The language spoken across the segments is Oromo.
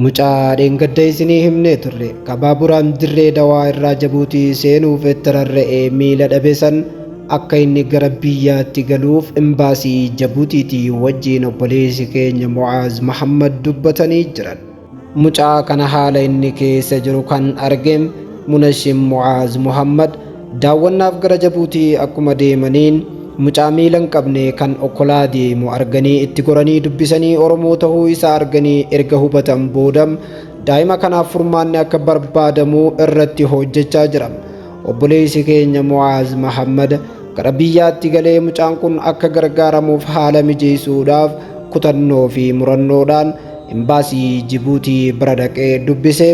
Mucaa dheengadda isinii himnee turre kabaaburaan dirree dawaa irraa Jabuutii seenuuf itti rarra'ee miila dhabe san akka inni gara biyyaatti galuuf imbaasii Jabuutiitii wajjiin obboleessi keenya Mu'aaz Muhammad dubbatanii jiran. Mucaa kana haala inni keessa jiru kan argeen Munashim Mu'aaz Muhammad daawwannaaf gara Jabuutii akkuma deemaniin mucaa miila hin qabne kan okkolaa deemu arganii itti goranii dubbisanii Oromoo ta'uu isaa arganii erga hubatan boodam daa'ima kanaaf furmaanni akka barbaadamu irratti hojjechaa jira. Obboleessi keenya Mu'aaz Muhammad gara biyyaatti galee mucaan kun akka gargaaramuuf haala mijeessuudhaaf kutannoo fi murannoodhaan imbaasii Jibuutii bira dhaqee dubbise.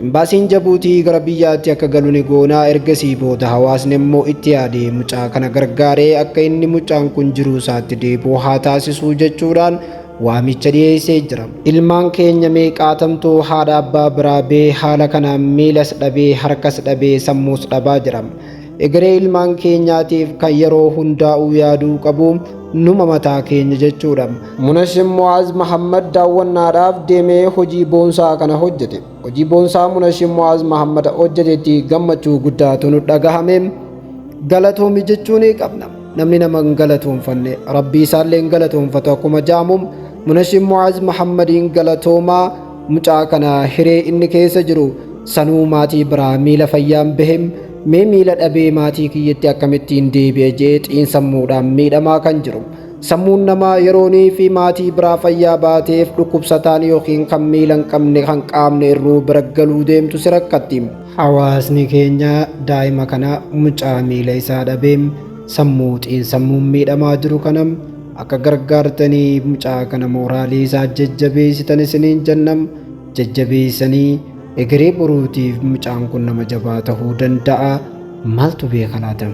Imbaasiin Jabuutii gara biyyaatti akka galu ni goonaa ergasii booda hawaasni immoo itti yaadee mucaa kana gargaaree akka inni mucaan kun jiruu isaatti deebi'u haa taasisuu jechuudhaan waamicha dhiyeessee jira. Ilmaan keenya meeqaatamtuu haadha abbaa biraa bee haala kanaan miilas dhabee harkas dhabee sammuus dhabaa jira. Egeree ilmaan keenyaatiif kan yeroo hundaa'uu yaaduu qabu numa mataa keenya jechuudha. Munashim Mu'aaz Muhammad daawwannaadhaaf deemee hojii boonsaa kana hojjete. Hojii boonsaa Munashim Mu'aaz Muhammad hojjetetti gammachuu guddaatu nu dhagahame. Galatoomi jechuu ni qabna. Namni nama hin galatoonfanne rabbii isaallee hin galatoonfatu akkuma jaamu Munashim Mu'aaz Muhammadiin galatoomaa mucaa kana hiree inni keessa jiru sanuu maatii biraa miila fayyaan bahem mee miila dhabee maatii kiyyatti akkamittiin deebi'e jee xiinsammuudhaan miidhamaa kan jiru. Sammuun namaa yeroonii fi maatii biraa fayyaa baateef dhukkubsataan yookiin kan miila hin qabne kan qaamni irruu bira galuu deemtu si rakkatti. Hawaasni keenya daa'ima kana mucaa miila isaa dhabeem sammuu xiinsammuun miidhamaa jiru kanam akka gargaartanii mucaa kana mooraalii isaa jajjabeessitan isiniin jennam. Jajjabeessanii egeree boruutiif mucaan kun nama jabaa ta'uu danda'a. Maaltu beeka laata?